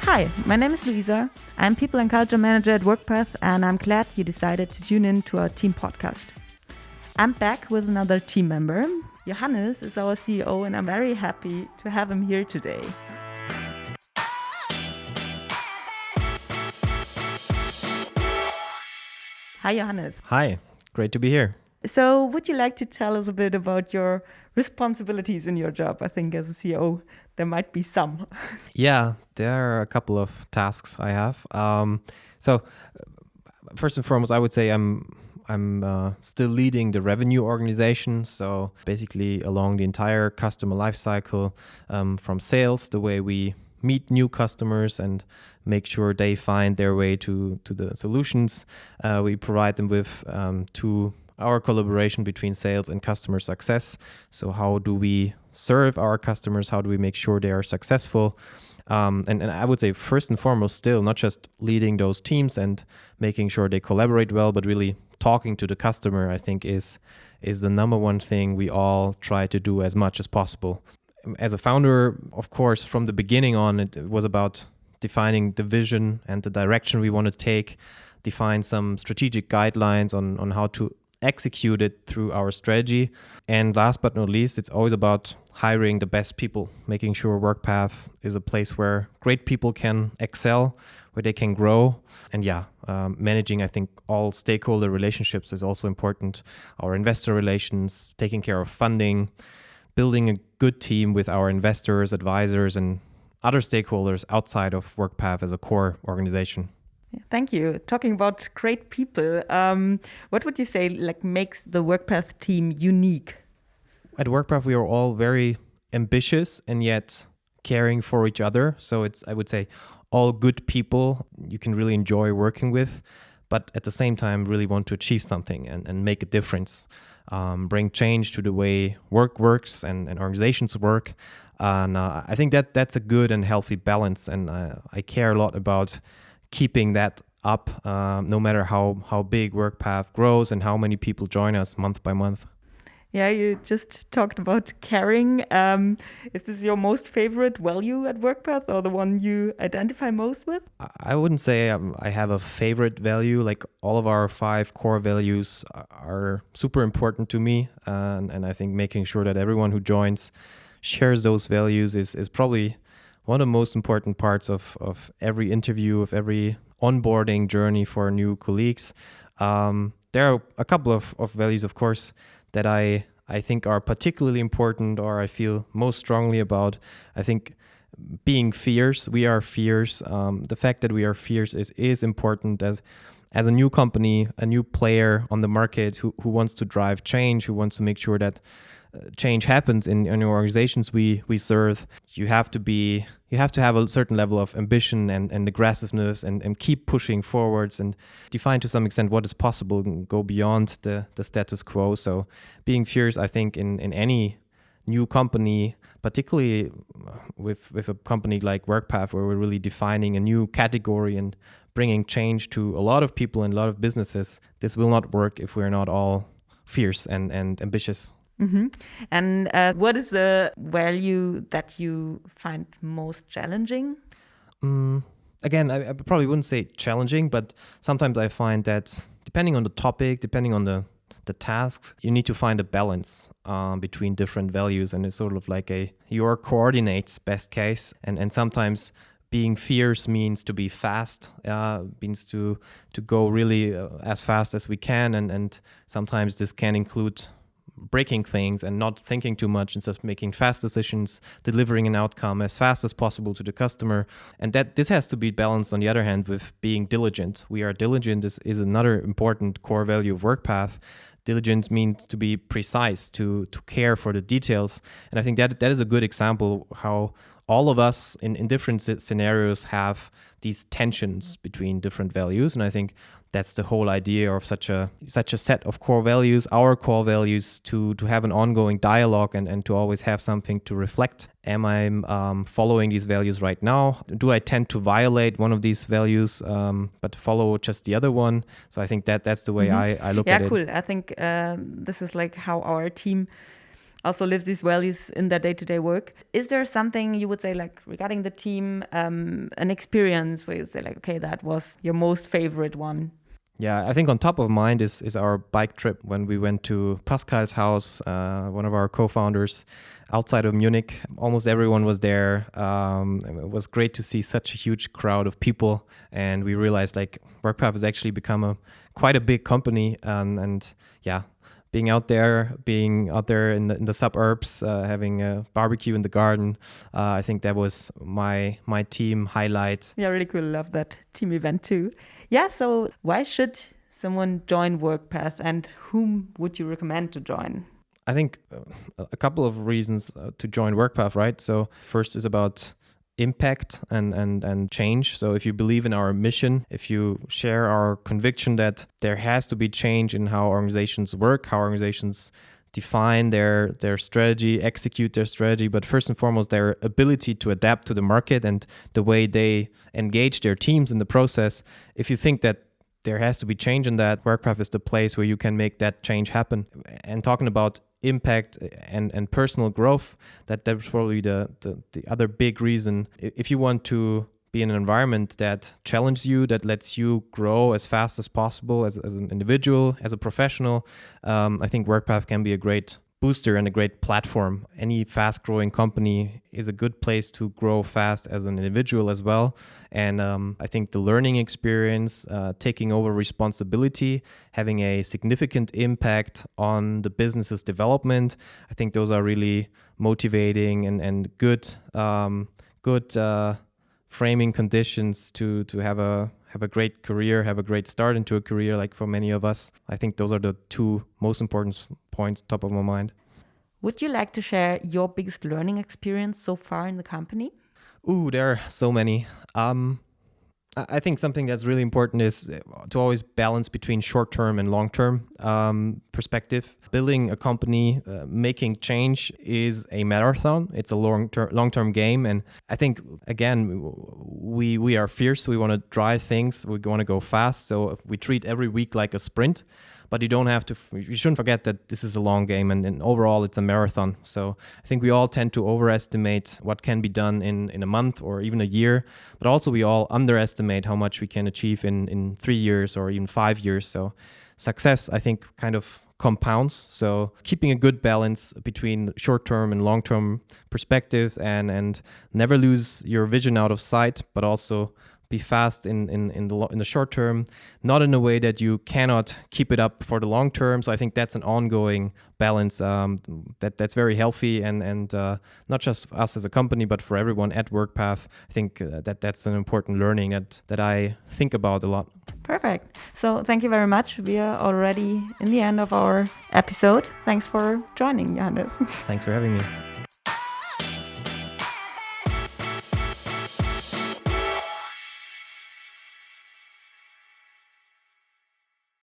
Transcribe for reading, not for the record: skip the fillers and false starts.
Hi, my name is Luisa. I'm People and Culture Manager at Workpath, and I'm glad you decided to tune in to our team podcast. I'm back with another team member. Johannes is our CEO, and I'm very happy to have him here today. Hi, Johannes. Hi, great to be here. So, would you like to tell us a bit about your responsibilities in your job? I think as a CEO, there might be some. Yeah, there are a couple of tasks I have. First and foremost, I would say I'm still leading the revenue organization. So basically, along the entire customer lifecycle, from sales, the way we meet new customers and make sure they find their way to the solutions we provide them with, to our collaboration between sales and customer success. So how do we serve our customers? How do we make sure they are successful? And I would say first and foremost, still not just leading those teams and making sure they collaborate well, but really talking to the customer, I think is the number one thing we all try to do as much as possible. As a founder, of course, from the beginning on, it was about defining the vision and the direction we want to take, define some strategic guidelines on how to execute it through our strategy. And last but not least, it's always about hiring the best people, making sure Workpath is a place where great people can excel, where they can grow. And managing, I think, all stakeholder relationships is also important. Our investor relations, taking care of funding, building a good team with our investors, advisors, and other stakeholders outside of Workpath as a core organization. Thank you. Talking about great people, what would you say makes the Workpath team unique? At Workpath, we are all very ambitious and yet caring for each other. So it's, I would say, all good people you can really enjoy working with, but at the same time really want to achieve something and make a difference, bring change to the way work works and organizations work. And I think that's a good and healthy balance. And I care a lot about keeping that up, no matter how big Workpath grows and how many people join us month by month. Yeah, you just talked about caring. Is this your most favorite value at Workpath or the one you identify most with? I wouldn't say I have a favorite value. Like all of our 5 core values are super important to me. And I think making sure that everyone who joins shares those values is probably one of the most important parts of every interview, of every onboarding journey for new colleagues. There are a couple of values, of course, that I think are particularly important or I feel most strongly about. I think being fierce, we are fierce. The fact that we are fierce is important as a new company, a new player on the market who wants to drive change, who wants to make sure that change happens in your organizations we serve. You have to have a certain level of ambition and aggressiveness and keep pushing forwards and define to some extent what is possible and go beyond the status quo. So being fierce, I think, in any new company, particularly with a company like Workpath, where we're really defining a new category and bringing change to a lot of people and a lot of businesses, this will not work if we're not all fierce and ambitious. Mm-hmm. And what is the value that you find most challenging? Again, I probably wouldn't say challenging, but sometimes I find that depending on the topic, depending on the tasks, you need to find a balance between different values. And it's sort of like your coordinates best case. And sometimes being fierce means to be fast, means to go really as fast as we can. And sometimes this can include breaking things and not thinking too much and just making fast decisions, delivering an outcome as fast as possible to the customer. And that this has to be balanced on the other hand with being diligent. We are diligent is another important core value of Workpath. Diligence means to be precise, to care for the details. And I think that is a good example how all of us in different scenarios have these tensions between different values. And I think that's the whole idea of such a set of core values, our core values, to have an ongoing dialogue and to always have something to reflect. Am I following these values right now? Do I tend to violate one of these values but follow just the other one? So I think that's the way I look at it. Yeah, cool. I think this is like how our team also lives these values in their day-to-day work. Is there something you would say, like regarding the team, an experience where you say like, okay, that was your most favorite one? Yeah, I think on top of mind is our bike trip when we went to Pascal's house, one of our co-founders, outside of Munich. Almost everyone was there. It was great to see such a huge crowd of people, and we realized like Workpath has actually become quite a big company, and yeah. Being out there in the suburbs, having a barbecue in the garden, I think that was my team highlight. Yeah, really cool. Love that team event too. Yeah, so why should someone join Workpath, and whom would you recommend to join? I think a couple of reasons to join Workpath, right? So first is about impact and change. So if you believe in our mission, if you share our conviction that there has to be change in how organizations work, how organizations define their strategy, execute their strategy, but first and foremost, their ability to adapt to the market and the way they engage their teams in the process. If you think that there has to be change in that, Workpath is the place where you can make that change happen. And talking about impact and personal growth, that's probably the other big reason. If you want to be in an environment that challenges you, that lets you grow as fast as possible as an individual, as a professional, I think Workpath can be a great booster and a great platform. Any fast-growing company is a good place to grow fast as an individual as well. And I think the learning experience, taking over responsibility, having a significant impact on the business's development, I think those are really motivating and good framing conditions to have a great career, have a great start into a career like for many of us. I think those are the two most important points top of my mind. Would you like to share your biggest learning experience so far in the company? Ooh, there are so many. I think something that's really important is to always balance between short-term and long-term perspective. Building a company, making change is a marathon. It's a long-term game. And I think, again, we are fierce. We want to drive things. We want to go fast. So we treat every week like a sprint. But you shouldn't forget that this is a long game, and overall it's a marathon. So I think we all tend to overestimate what can be done in a month or even a year, but also we all underestimate how much we can achieve in 3 years or even 5 years. So success, I think, kind of compounds. So keeping a good balance between short-term and long-term perspective and never lose your vision out of sight, but also be fast in the short term, not in a way that you cannot keep it up for the long term. So I think that's an ongoing balance that's very healthy and not just us as a company, but for everyone at Workpath. I think that's an important learning that I think about a lot. Perfect. So thank you very much. We are already in the end of our episode. Thanks for joining, Johannes. Thanks for having me.